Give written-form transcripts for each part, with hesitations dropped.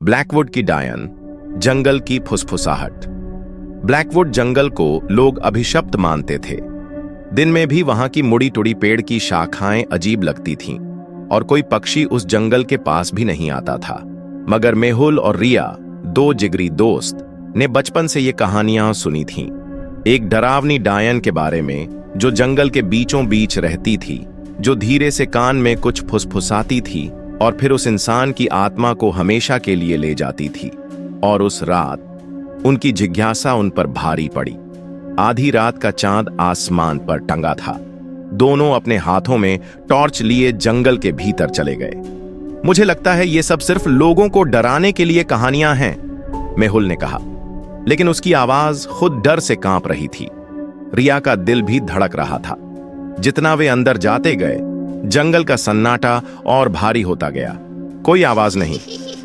Blackwood की डायन, जंगल की फुसफुसाहट। ब्लैकवुड जंगल को लोग अभिशप्त मानते थे। दिन में भी वहां की मुड़ी टुड़ी पेड़ की शाखाएं अजीब लगती थीं और कोई पक्षी उस जंगल के पास भी नहीं आता था। मगर मेहुल और रिया, दो जिगरी दोस्त, ने बचपन से ये कहानियां सुनी थीं। एक डरावनी डायन के बारे में जो जंगल के बीचों बीच रहती थी, जो धीरे से कान में कुछ फुसफुसाती थी और फिर उस इंसान की आत्मा को हमेशा के लिए ले जाती थी। और उस रात उनकी जिज्ञासा उन पर भारी पड़ी। आधी रात का चांद आसमान पर टंगा था। दोनों अपने हाथों में टॉर्च लिए जंगल के भीतर चले गए। मुझे लगता है ये सब सिर्फ लोगों को डराने के लिए कहानियां हैं, मेहुल ने कहा, लेकिन उसकी आवाज खुद डर से कांप रही थी। रिया का दिल भी धड़क रहा था। जितना वे अंदर जाते गए, जंगल का सन्नाटा और भारी होता गया। कोई आवाज नहीं,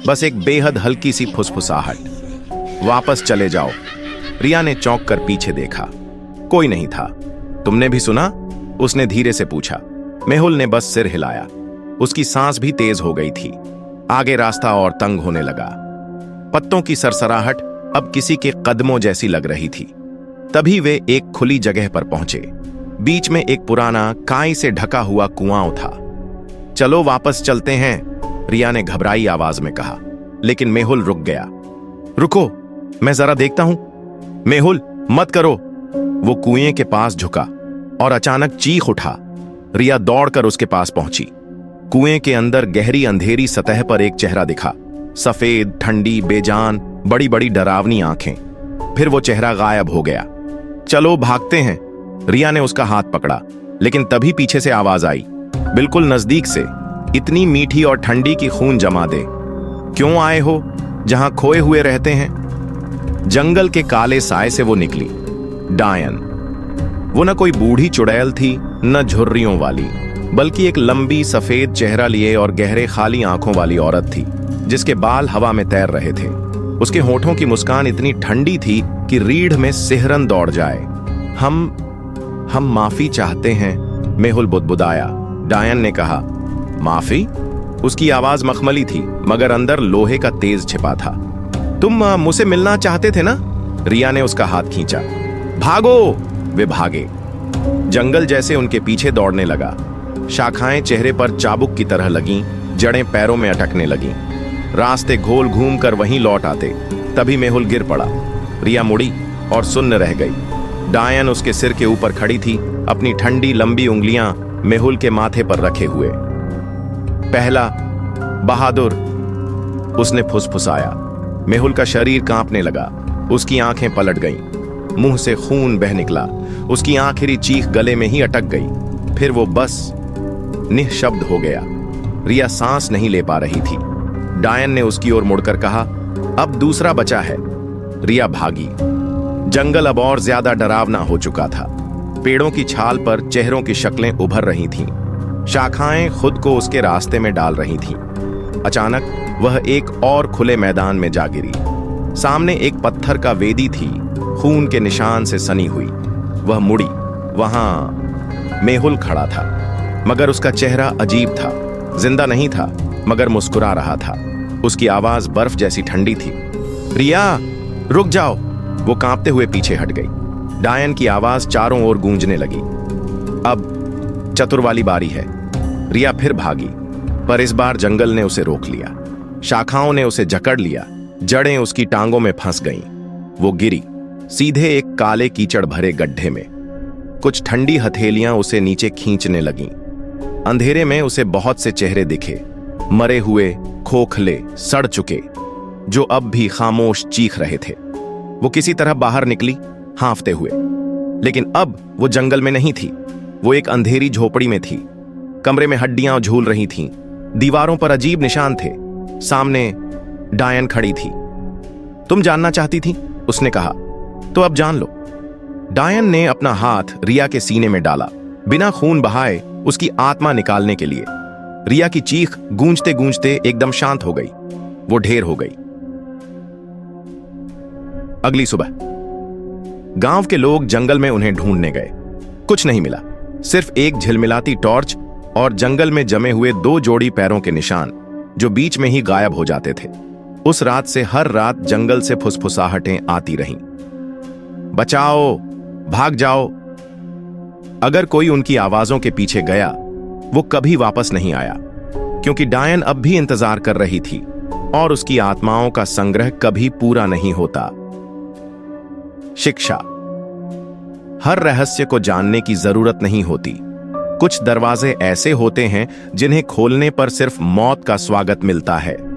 बस एक बेहद हल्की सी फुसफुसाहट। वापस चले जाओ, रिया ने चौंक कर पीछे देखा। कोई नहीं था। तुमने भी सुना? उसने धीरे से पूछा। मेहुल ने बस सिर हिलाया। उसकी सांस भी तेज हो गई थी। आगे रास्ता और तंग होने लगा। पत्तों की सरसराहट अब किसी के कदमों जैसी लग रही थी। तभी वे एक खुली जगह पर पहुंचे। बीच में एक पुराना काई से ढका हुआ कुआं था। चलो वापस चलते हैं, रिया ने घबराई आवाज में कहा। लेकिन मेहुल रुक गया। रुको, मैं जरा देखता हूं। मेहुल, मत करो। वो कुएं के पास झुका और अचानक चीख उठा। रिया दौड़कर उसके पास पहुंची। कुएं के अंदर गहरी अंधेरी सतह पर एक चेहरा दिखा। सफेद, ठंडी, बेजान, बड़ी बड़ी डरावनी आंखें। फिर वो चेहरा गायब हो गया। चलो भागते हैं, रिया ने उसका हाथ पकड़ा। लेकिन तभी पीछे से आवाज आई, बिल्कुल नजदीक से, इतनी मीठी और ठंडी की खून जमा दे। क्यों आए हो जहां खोए हुए रहते हैं? जंगल के काले साए से वो निकली। डायन। वो न कोई बूढ़ी चुड़ैल थी, न झुर्रियों वाली, बल्कि एक लंबी सफेद चेहरा लिए और गहरे खाली आंखों वाली औरत थी, जिसके बाल हवा में तैर रहे थे। उसके होठों की मुस्कान इतनी ठंडी थी कि रीढ़ में सिहरन दौड़ जाए। हम माफी चाहते हैं, मेहुल बुदबुदाया। डायन ने कहा, माफी? उसकी आवाज मखमली थी, मगर अंदर लोहे का तेज छिपा था। तुम मुझसे मिलना चाहते थे ना? रिया ने उसका हाथ खींचा। भागो! वे भागे। जंगल जैसे उनके पीछे दौड़ने लगा। शाखाएं चेहरे पर चाबुक की तरह लगीं, जड़ें पैरों में अटकने लगीं। रास्ते घोल घूम कर वहीं लौट आते। तभी मेहुल गिर पड़ा। रिया मुड़ी और सुन्न रह गई। डायन उसके सिर के ऊपर खड़ी थी, अपनी ठंडी लंबी उंगलियां मेहुल के माथे पर रखे हुए। पहला बहादुर, उसने फुसफुसाया। मेहुल का शरीर कांपने लगा। उसकी आंखें पलट गईं। मुंह से खून बह निकला। उसकी आखिरी चीख गले में ही अटक गई। फिर वो बस निःशब्द हो गया। रिया सांस नहीं ले पा रही थी। डायन ने उसकी ओर मुड़कर कहा, अब दूसरा बचा है। रिया भागी। जंगल अब और ज्यादा डरावना हो चुका था। पेड़ों की छाल पर चेहरों की शक्लें उभर रही थीं। शाखाएं खुद को उसके रास्ते में डाल रही थीं। अचानक वह एक और खुले मैदान में जा गिरी। सामने एक पत्थर का वेदी थी, खून के निशान से सनी हुई। वह मुड़ी। वहां मेहुल खड़ा था, मगर उसका चेहरा अजीब था। जिंदा नहीं था, मगर मुस्कुरा रहा था। उसकी आवाज बर्फ जैसी ठंडी थी। रिया, रुक जाओ! वो कांपते हुए पीछे हट गई। डायन की आवाज चारों ओर गूंजने लगी। अब चतुर वाली बारी है। रिया फिर भागी, पर इस बार जंगल ने उसे रोक लिया। शाखाओं ने उसे जकड़ लिया। जड़ें उसकी टांगों में फंस गईं। वो गिरी, सीधे एक काले कीचड़ भरे गड्ढे में। कुछ ठंडी हथेलियां उसे नीचे खींचने लगीं। अंधेरे में उसे बहुत से चेहरे दिखे, मरे हुए, खोखले, सड़ चुके, जो अब भी खामोश चीख रहे थे। वो किसी तरह बाहर निकली, हांफते हुए। लेकिन अब वो जंगल में नहीं थी। वो एक अंधेरी झोपड़ी में थी। कमरे में हड्डियां झूल रही थीं। दीवारों पर अजीब निशान थे। सामने डायन खड़ी थी। तुम जानना चाहती थी? उसने कहा। तो अब जान लो। डायन ने अपना हाथ रिया के सीने में डाला, बिना खून बहाए उसकी आत्मा निकालने के लिए। रिया की चीख गूंजते गूंजते एकदम शांत हो गई। वो ढेर हो गई। अगली सुबह गांव के लोग जंगल में उन्हें ढूंढने गए। कुछ नहीं मिला, सिर्फ एक झिलमिलाती टॉर्च और जंगल में जमे हुए 2 जोड़ी पैरों के निशान, जो बीच में ही गायब हो जाते थे। उस रात से हर रात जंगल से फुसफुसाहटें आती रहीं। बचाओ, भाग जाओ। अगर कोई उनकी आवाजों के पीछे गया, वो कभी वापस नहीं आया, क्योंकि डायन अब भी इंतजार कर रही थी और उसकी आत्माओं का संग्रह कभी पूरा नहीं होता। शिक्षा। हर रहस्य को जानने की जरूरत नहीं होती। कुछ दरवाजे ऐसे होते हैं जिन्हें खोलने पर सिर्फ मौत का स्वागत मिलता है।